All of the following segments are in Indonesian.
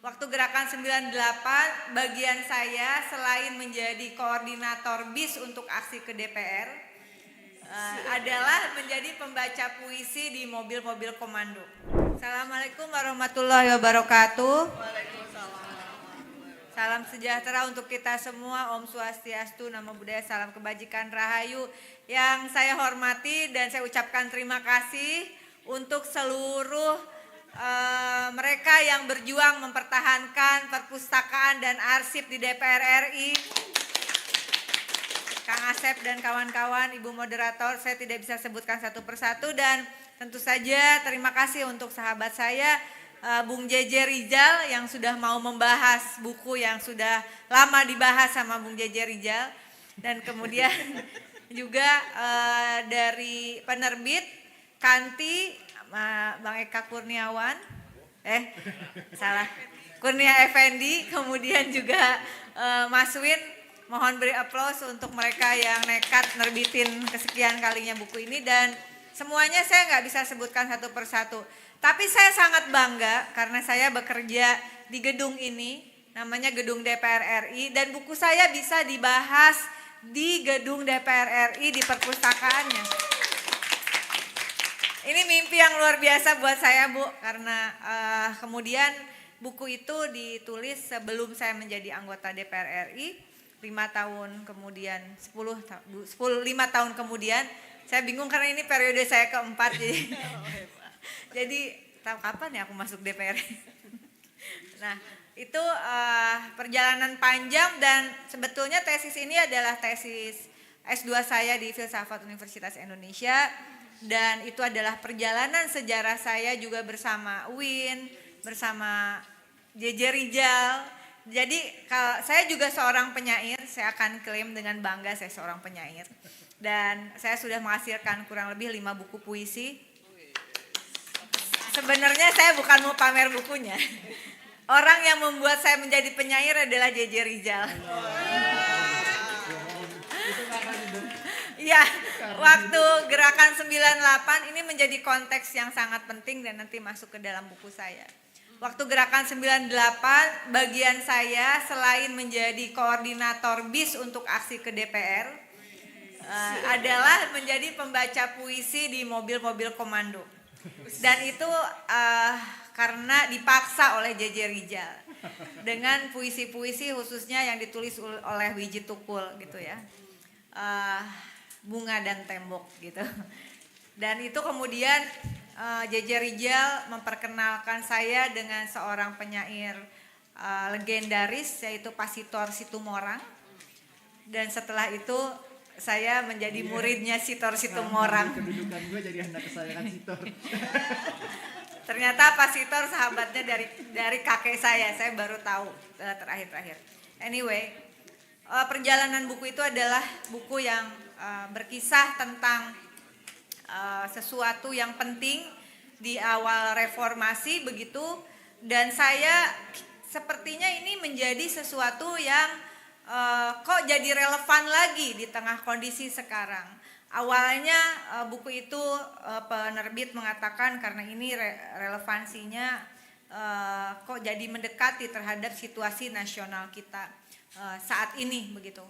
Waktu Gerakan 98, bagian saya selain menjadi koordinator BIS untuk aksi ke DPR, adalah menjadi pembaca puisi di mobil-mobil komando. Assalamualaikum warahmatullahi wabarakatuh. Salam sejahtera untuk kita semua, Om Swastiastu, Namo Buddhaya, salam kebajikan rahayu. Yang saya hormati dan saya ucapkan terima kasih untuk seluruh mereka yang berjuang mempertahankan perpustakaan dan arsip di DPR RI. Kang Asep dan kawan-kawan, Ibu Moderator, saya tidak bisa sebutkan satu persatu, dan tentu saja terima kasih untuk sahabat saya, Bung JJ Rizal, yang sudah mau membahas buku yang sudah lama dibahas sama Bung JJ Rizal, dan kemudian juga dari penerbit Kanti, Bang Eka Kurniawan, Kurnia Effendi, kemudian juga Mas Win. Mohon beri aplaus untuk mereka yang nekat nerbitin kesekian kalinya buku ini, dan semuanya saya nggak bisa sebutkan satu persatu. Tapi saya sangat bangga karena saya bekerja di gedung ini, namanya Gedung DPR RI, dan buku saya bisa dibahas di Gedung DPR RI di perpustakaannya. Ini mimpi yang luar biasa buat saya, Bu, karena kemudian buku itu ditulis sebelum saya menjadi anggota DPR RI. 5 tahun kemudian, 5 tahun kemudian, saya bingung karena ini periode saya keempat, jadi tahu kapan ya aku masuk DPR. Nah, itu perjalanan panjang, dan sebetulnya tesis ini adalah tesis S2 saya di Filsafat Universitas Indonesia, dan itu adalah perjalanan sejarah saya juga bersama Win, bersama JJ Rizal. Jadi kalau saya juga seorang penyair, saya akan klaim dengan bangga saya seorang penyair. Dan saya sudah menghasilkan kurang lebih 5 buku puisi. Sebenarnya saya bukan mau pamer bukunya. Orang yang membuat saya menjadi penyair adalah JJ Rizal. Ya, waktu Gerakan 98 ini menjadi konteks yang sangat penting dan nanti masuk ke dalam buku saya. Waktu Gerakan 98, bagian saya selain menjadi koordinator BIS untuk aksi ke DPR, adalah menjadi pembaca puisi di mobil-mobil komando. Dan itu karena dipaksa oleh JJ Rizal dengan puisi-puisi khususnya yang ditulis oleh Wiji Tukul gitu ya. Bunga dan Tembok gitu. Dan itu kemudian JJ Rizal memperkenalkan saya dengan seorang penyair legendaris, yaitu Pasitor Situmorang. Dan setelah itu saya menjadi muridnya Sitor Situmorang. Kedudukan gue jadi anak kesayangan Sitor. Ternyata Pasitor sahabatnya dari kakek saya baru tahu terakhir-terakhir. Anyway, perjalanan buku itu adalah buku yang berkisah tentang sesuatu yang penting di awal reformasi begitu, dan saya sepertinya ini menjadi sesuatu yang kok jadi relevan lagi di tengah kondisi sekarang. Awalnya buku itu penerbit mengatakan karena ini relevansinya kok jadi mendekati terhadap situasi nasional kita saat ini begitu.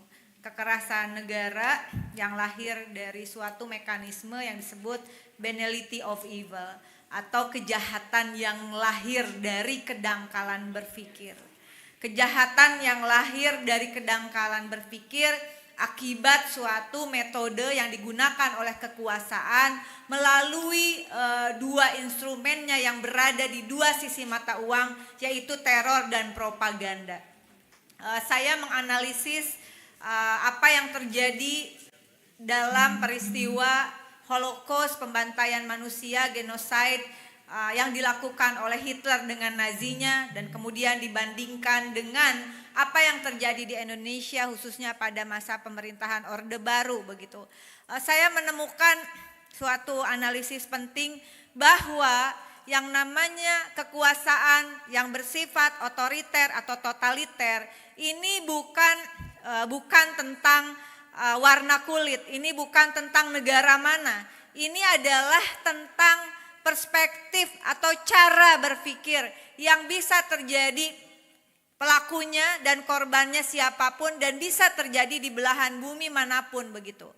Kekerasan negara yang lahir dari suatu mekanisme yang disebut banality of evil, atau kejahatan yang lahir dari kedangkalan berpikir. Kejahatan yang lahir dari kedangkalan berpikir akibat suatu metode yang digunakan oleh kekuasaan melalui dua instrumennya yang berada di dua sisi mata uang, yaitu teror dan propaganda. Saya menganalisis apa yang terjadi dalam peristiwa Holocaust, pembantaian manusia, genosid yang dilakukan oleh Hitler dengan Nazinya, dan kemudian dibandingkan dengan apa yang terjadi di Indonesia khususnya pada masa pemerintahan Orde Baru begitu. Saya menemukan suatu analisis penting bahwa yang namanya kekuasaan yang bersifat otoriter atau totaliter ini bukan tentang warna kulit, ini bukan tentang negara mana, ini adalah tentang perspektif atau cara berpikir yang bisa terjadi pelakunya dan korbannya siapapun dan bisa terjadi di belahan bumi manapun begitu.